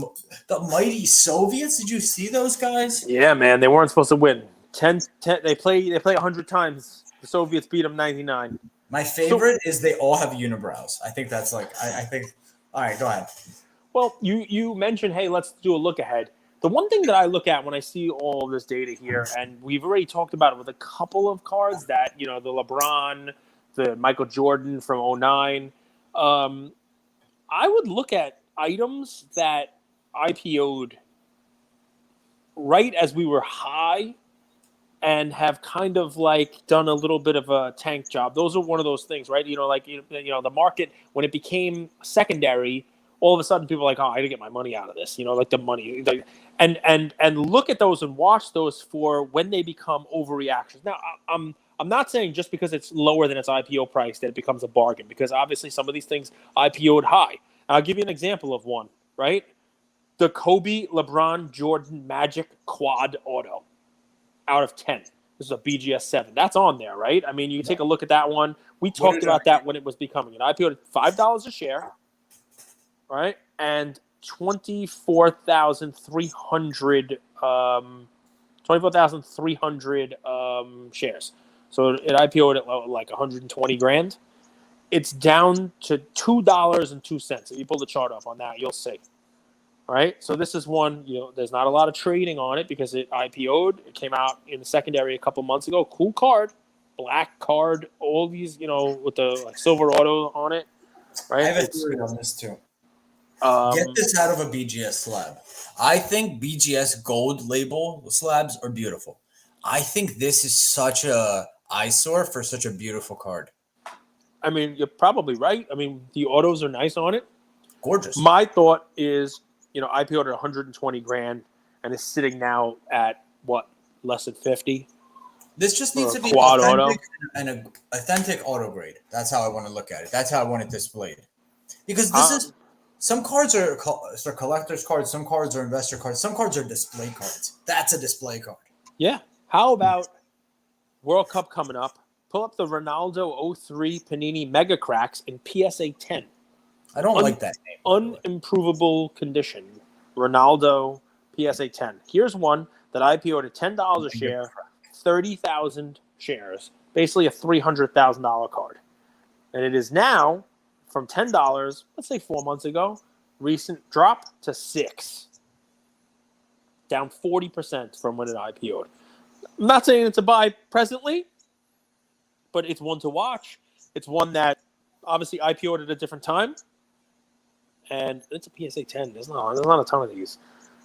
S1: mighty Soviets. Did you see those guys?
S2: Yeah, man. They weren't supposed to win. 10 they play 100 times. The Soviets beat them 99.
S1: My favorite is they all have unibrows. I think that's like I think. All right, go ahead.
S2: Well, you mentioned, hey, let's do a look ahead. The one thing that I look at when I see all of this data here, and we've already talked about it with a couple of cards that, you know, the LeBron, the Michael Jordan from 09, I would look at items that IPO'd right as we were high and have kind of like done a little bit of a tank job. Those are one of those things, right? You know, like, you know, the market, when it became secondary, all of a sudden people are like, oh, I got to get my money out of this, you know, like the money. And look at those and watch those for when they become overreactions. Now, I'm not saying just because it's lower than its IPO price that it becomes a bargain, because obviously some of these things IPO'd high. And I'll give you an example of one, right? The Kobe, LeBron, Jordan, Magic Quad Auto out of 10. This is a BGS 7. That's on there, right? I mean, you can take a look at that one. We talked about that when it was becoming an IPO at $5 a share, right? And 24,300 shares. So it IPO'd at like 120 grand. It's down to $2.02. If you pull the chart up on that, you'll see. All right, so this is one, you know, there's not a lot of trading on it because it IPO'd. It came out in the secondary a couple months ago. Cool card, black card, all these, you know, with the like silver auto on it. Right?
S1: I have a theory on this too. Get this out of a BGS slab. I think BGS gold label slabs are beautiful. I think this is such a eyesore for such a beautiful card.
S2: I mean, you're probably right. I mean, the autos are nice on it.
S1: Gorgeous.
S2: My thought is, you know, IPO'd at 120 grand and is sitting now at what, less than 50.
S1: This just needs to be
S2: quad auto
S1: and an authentic auto grade. That's how I want to look at it. That's how I want it displayed. Because this is some cards are collector's cards, some cards are investor cards, some cards are display cards. That's a display card.
S2: Yeah. How about World Cup coming up? Pull up the Ronaldo 03 Panini Mega Cracks in PSA 10.
S1: I don't like that name.
S2: Unimprovable condition. Ronaldo PSA 10. Here's one that IPO'd at $10 a share, 30,000 shares. Basically a $300,000 card. And it is now, from $10, let's say 4 months ago, recent drop to $6. Down 40% from when it IPO'd. I'm not saying it's a buy presently, but it's one to watch. It's one that obviously IPO'd at a different time. And it's a PSA 10. There's not a ton of these.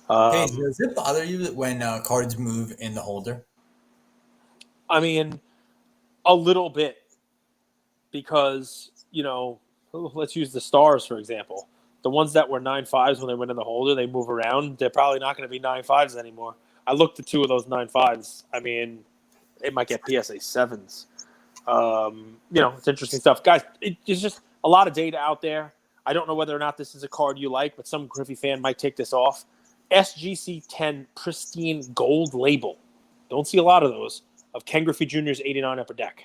S1: Hey, does it bother you when cards move in the holder?
S2: I mean, a little bit. Because, you know, let's use the stars, for example. The ones that were 9.5s when they went in the holder, they move around. They're probably not going to be 9.5s anymore. I looked at two of those 9.5s. I mean, it might get PSA 7s. You know, it's interesting stuff. Guys, it's just a lot of data out there. I don't know whether or not this is a card you like, but some Griffey fan might take this off. SGC 10 pristine gold label. Don't see a lot of those. Of Ken Griffey Jr.'s 89 upper deck.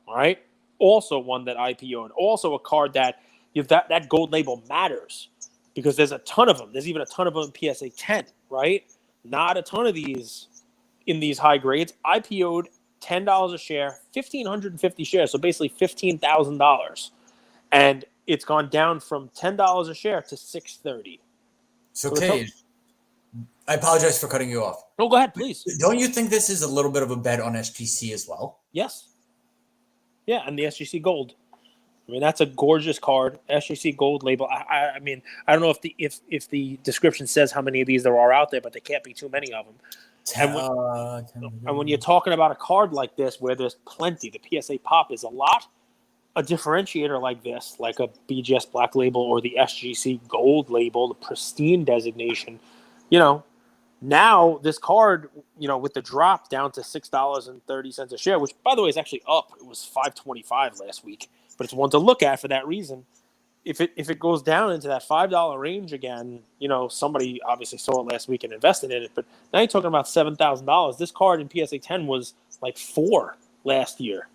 S2: All right? Also one that IPO'd. Also a card that that gold label matters because there's a ton of them. There's even a ton of them in PSA 10, right? Not a ton of these in these high grades. IPO'd $10 a share, 1,550 shares, so basically $15,000. And it's gone down from $10 a share to $6.30.
S1: So Cage, I apologize for cutting you off.
S2: No, go ahead, please.
S1: Don't you think this is a little bit of a bet on SGC as well?
S2: Yes. Yeah, and the SGC Gold. I mean, that's a gorgeous card. SGC gold label. I mean, I don't know if the description says how many of these there are out there, but there can't be too many of them. And when you're talking about a card like this, where there's plenty, the PSA Pop is a lot. A differentiator like this, like a BGS Black Label or the SGC Gold Label, the pristine designation, now this card, with the drop down to $6.30 a share, which by the way is actually up. It was $5.25 last week, but it's one to look at for that reason. If it goes down into that $5 range again, somebody obviously saw it last week and invested in it. But now you're talking about $7,000. This card in PSA 10 was like $4 last year,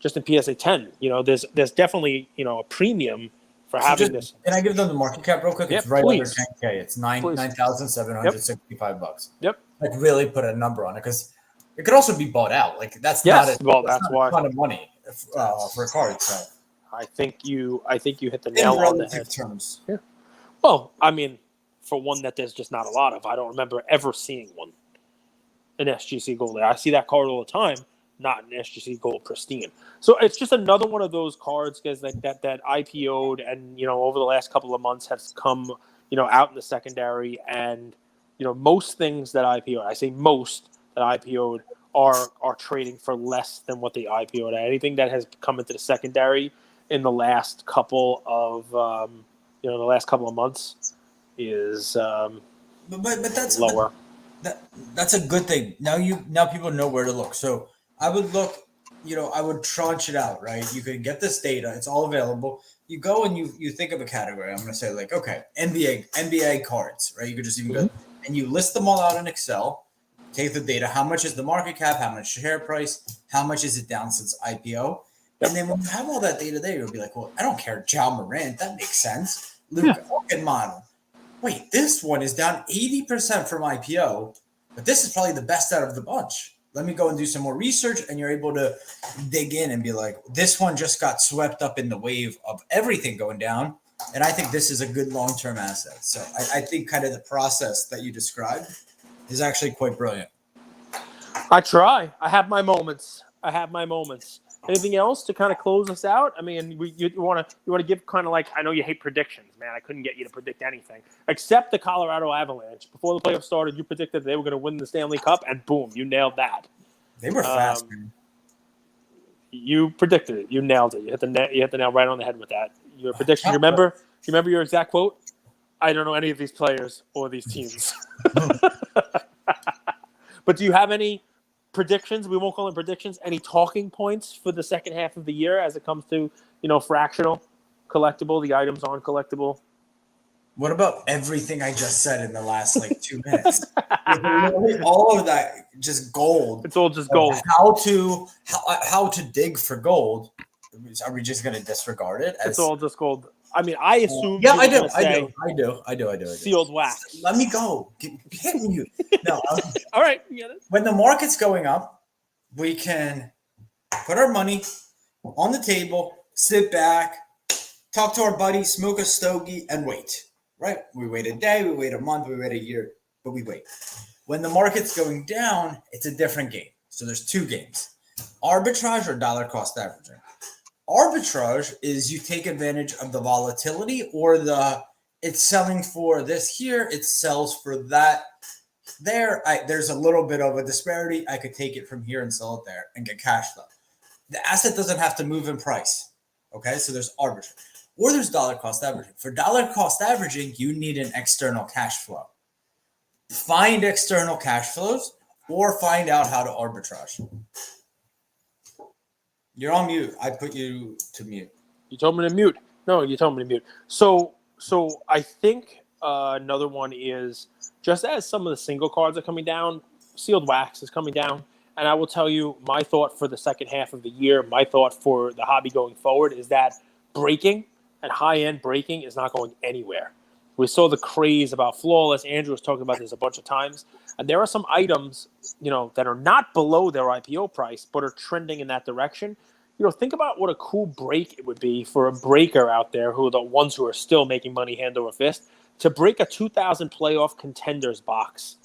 S2: just in PSA 10. There's definitely a premium for having this.
S1: Can I give them the market cap real quick?
S2: Yep,
S1: It's right
S2: please.
S1: under 10K. It's $9,765.
S2: Yep.
S1: Like really put a number on it because it could also be bought out. Like that's
S2: that's
S1: not
S2: why
S1: a ton of money for a card. So
S2: I think you hit the nail on the head.
S1: Terms.
S2: Yeah. Well, I mean, for one that there's just not a lot of, I don't remember ever seeing one. An SGC Gold. I see that card all the time. Not an SGC Gold Pristine. So it's just another one of those cards, guys, that IPO'd and, over the last couple of months have come, out in the secondary. And, most things that IPO'd, I say most that IPO'd are trading for less than what they IPO'd at. Anything that has come into the secondary in the last couple of, months is
S1: but that's
S2: lower.
S1: That's a good thing. Now people know where to look. So I would look, I would tranche it out, right? You could get this data. It's all available. You go and you think of a category. I'm going to say like, okay, NBA cards, right? You could just even go and you list them all out in Excel, take the data. How much is the market cap? How much share price? How much is it down since IPO? And then when you have all that data there, you'll be like, well, I don't care. Ja Morant, that makes sense. Luka model. Wait, this one is down 80% from IPO, but this is probably the best out of the bunch. Let me go and do some more research, and you're able to dig in and be like, this one just got swept up in the wave of everything going down, and I think this is a good long-term asset. So I think kind of the process that you described is actually quite brilliant.
S2: I try. I have my moments. Anything else to kind of close us out? I mean, you want to give kind of like, I know you hate predictions, man. I couldn't get you to predict anything except the Colorado Avalanche. Before the playoffs started, you predicted they were going to win the Stanley Cup, and boom, you nailed that.
S1: They were fast, man.
S2: You predicted it. You nailed it. You hit the nail right on the head with that. Your prediction. You remember your exact quote? I don't know any of these players or these teams. But do you have any predictions? We won't call them predictions. Any talking points for the second half of the year as it comes to, fractional, collectible, the items on collectible?
S1: What about everything I just said in the last 2 minutes? All of that just gold.
S2: It's all just gold.
S1: How to dig for gold? Are we just going to disregard it?
S2: It's all just gold. I mean, I assume.
S1: Yeah, I do.
S2: Sealed wax.
S1: Let me go. Get you. No.
S2: All right. You get it.
S1: When the market's going up, we can put our money on the table, sit back, talk to our buddy, smoke a stogie, and wait. Right? We wait a day, we wait a month, we wait a year, but we wait. When the market's going down, it's a different game. So there's two games: arbitrage or dollar cost averaging. Arbitrage is you take advantage of the volatility or it's selling for this here, it sells for that there. There's a little bit of a disparity. I could take it from here and sell it there and get cash flow. The asset doesn't have to move in price. Okay, so there's arbitrage. Or there's dollar cost averaging. For dollar cost averaging, you need an external cash flow. Find external cash flows or find out how to arbitrage. You're on mute. I put you to mute.
S2: You told me to mute. No, you told me to mute. So I think another one is just as some of the single cards are coming down, sealed wax is coming down. And I will tell you my thought for the second half of the year, my thought for the hobby going forward is that breaking and high-end breaking is not going anywhere. We saw the craze about flawless. Andrew was talking about this a bunch of times. And there are some items, that are not below their IPO price, but are trending in that direction. Think about what a cool break it would be for a breaker out there who are the ones who are still making money hand over fist to break a 2000 playoff contenders box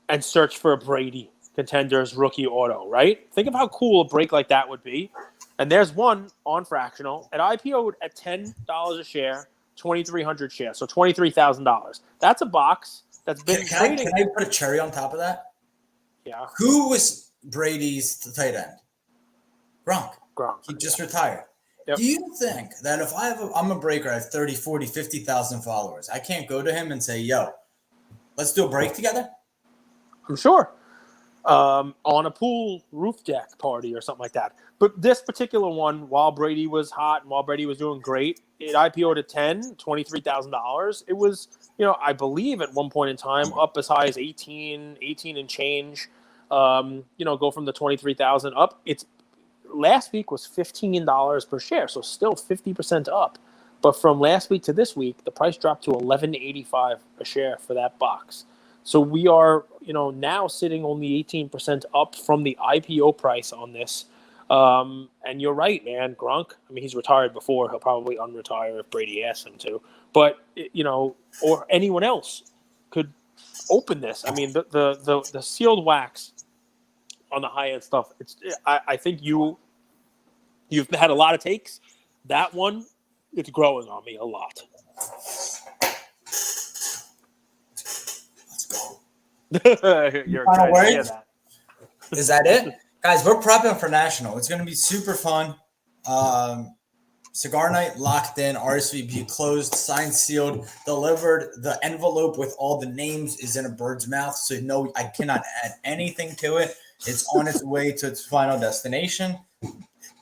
S2: and search for a Brady contenders rookie auto, right? Think of how cool a break like that would be. And there's one on Fractional. It IPO'd at $10 a share, 2,300 shares, so $23,000. That's a box that's been trading.
S1: Can I put a cherry on top of that?
S2: Yeah.
S1: Who was Brady's tight end? Gronk. He just retired.
S2: Yep.
S1: Do you think that if I'm a breaker, I have 30, 40, 50,000 followers, I can't go to him and say, yo, let's do a break together?
S2: I'm sure. On a pool roof deck party or something like that. But this particular one, while Brady was hot and while Brady was doing great, it IPO'd at $23,000. It was, I believe at one point in time up as high as 18 and change. Go from the 23,000 up. It's last week was $15 per share, so still 50% up. But from last week to this week, the price dropped to $11.85 a share for that box. So we are, now sitting only 18% up from the IPO price on this. And you're right, man. Gronk, he's retired before. He'll probably unretire if Brady asks him to. But, or anyone else could open this. The sealed wax on the high-end stuff, I think you've had a lot of takes. That one, it's growing on me a lot. You're excited to hear that.
S1: Is that it? Guys, we're prepping for National. It's going to be super fun. Cigar night locked in, RSVP closed, signed, sealed, delivered. The envelope with all the names is in a bird's mouth, so no, I cannot add anything to it. It's on its way to its final destination.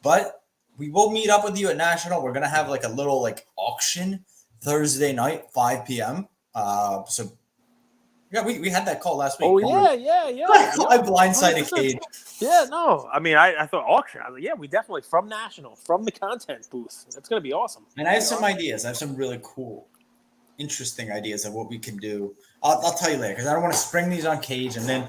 S1: But we will meet up with you at National. We're going to have like a little auction Thursday night, 5 p.m. So yeah, we had that call last week.
S2: Oh, yeah.
S1: I blindsided Cage.
S2: Yeah, no. I thought auction. I was like, yeah, we definitely from National, from the content booth. That's going to be awesome.
S1: And I have some ideas. I have some really cool, interesting ideas of what we can do. I'll tell you later because I don't want to spring these on Cage. And then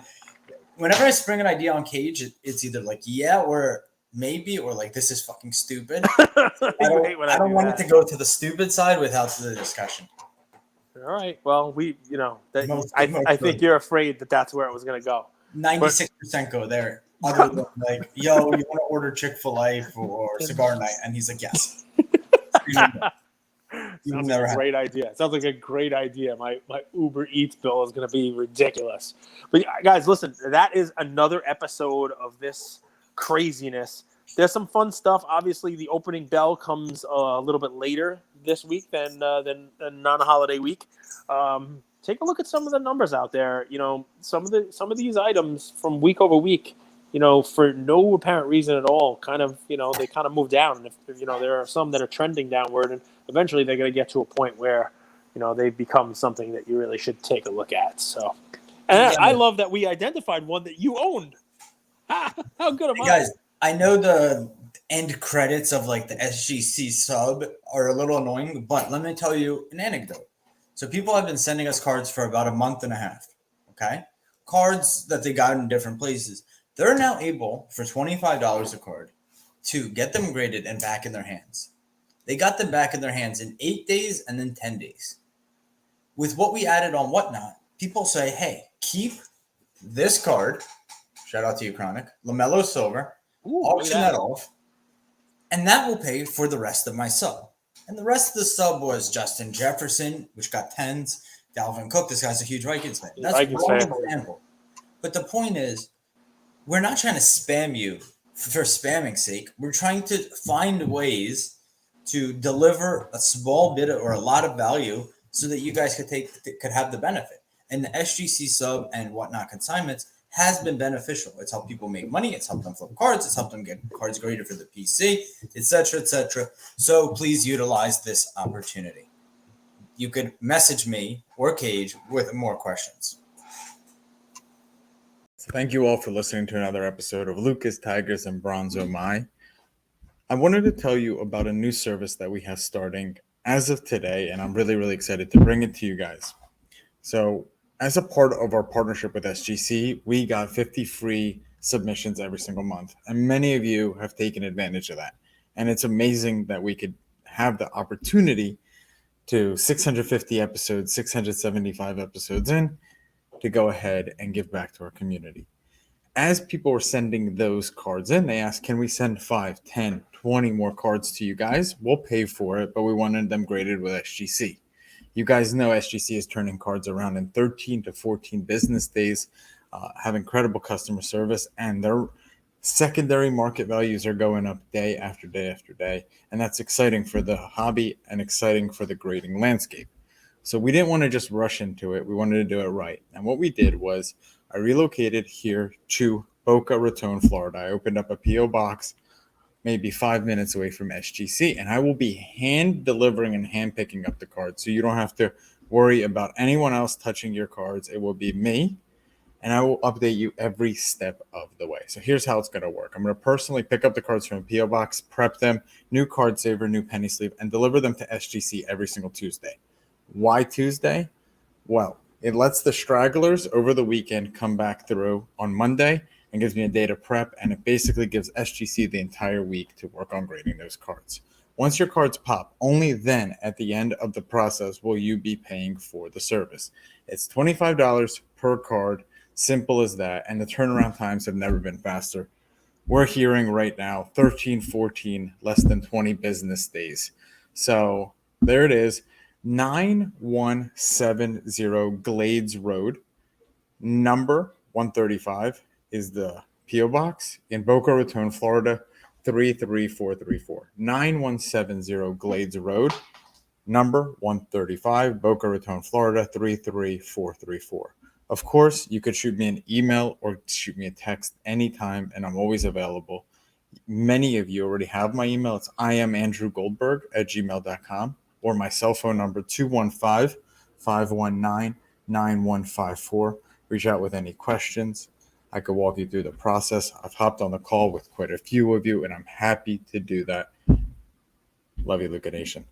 S1: whenever I spring an idea on Cage, it's either yeah or maybe or this is fucking stupid. I don't want it to go to the stupid side without the discussion.
S2: All right. Well, I think you're afraid that that's where it was going to go.
S1: 96% go there. Other than yo, you want to order Chick-fil-A or cigar night? And he's like, yes.
S2: Sounds like a great idea. Sounds like a great idea. My Uber Eats bill is going to be ridiculous. But guys, listen, that is another episode of this craziness. There's some fun stuff. Obviously, the opening bell comes a little bit later this week than non-holiday week. Take a look at some of the numbers out there. Some of these items from week over week, for no apparent reason at all, they kind of move down. And if there are some that are trending downward, and eventually they're going to get to a point where, they become something that you really should take a look at. So, and I love that we identified one that you owned. How good am I?
S1: Guys, I know the end credits of the SGC sub are a little annoying, but let me tell you an anecdote. So people have been sending us cards for about a month and a half. Okay. Cards that they got in different places. They're now able for $25 a card to get them graded and back in their hands. They got them back in their hands in 8 days and then 10 days. With what we added on Whatnot, people say, hey, keep this card. Shout out to you, Chronic. LaMelo Silver. Auction that off. And that will pay for the rest of my sub. And the rest of the sub was Justin Jefferson, which got 10s. Dalvin Cook. This guy's a huge Vikings fan. That's one example. But the point is, we're not trying to spam you for spamming's sake. We're trying to find ways to deliver a small bit or a lot of value so that you guys could have the benefit. And the SGC sub and Whatnot consignments has been beneficial. It's helped people make money. It's helped them flip cards. It's helped them get cards graded for the PC, etc., etc. So please utilize this opportunity. You could message me or Cage with more questions.
S3: Thank you all for listening to another episode of Lucas, Tigers, and Bronzo My. I wanted to tell you about a new service that we have starting as of today, and I'm really, really excited to bring it to you guys. So as a part of our partnership with SGC, we got 50 free submissions every single month, and many of you have taken advantage of that. And it's amazing that we could have the opportunity to 650 episodes, 675 episodes in, to go ahead and give back to our community. As people were sending those cards in, they asked, can we send 5, 10, 20 more cards to you guys? We'll pay for it, but we wanted them graded with SGC. You guys know SGC is turning cards around in 13 to 14 business days, have incredible customer service, and their secondary market values are going up day after day after day. And that's exciting for the hobby and exciting for the grading landscape. So we didn't want to just rush into it. We wanted to do it right. And what we did was I relocated here to Boca Raton, Florida. I opened up a P.O. box maybe 5 minutes away from SGC, and I will be hand delivering and hand picking up the cards. So you don't have to worry about anyone else touching your cards. It will be me, and I will update you every step of the way. So here's how it's going to work. I'm going to personally pick up the cards from a P.O. box, prep them, new card saver, new penny sleeve, and deliver them to SGC every single Tuesday. Why Tuesday? Well, it lets the stragglers over the weekend come back through on Monday and gives me a day to prep, and it basically gives SGC the entire week to work on grading those cards. Once your cards pop, only then at the end of the process will you be paying for the service. It's $25 per card, simple as that, and the turnaround times have never been faster. We're hearing right now 13, 14, less than 20 business days. So there it is. 9170 Glades Road, number 135 is the P.O. Box in Boca Raton, Florida, 33434. 9170 Glades Road, number 135, Boca Raton, Florida, 33434. Of course, you could shoot me an email or shoot me a text anytime, and I'm always available. Many of you already have my email. It's iamandrewgoldberg@gmail.com. or my cell phone number, 215-519-9154. Reach out with any questions. I could walk you through the process. I've hopped on the call with quite a few of you, and I'm happy to do that. Love you, Luca Nation.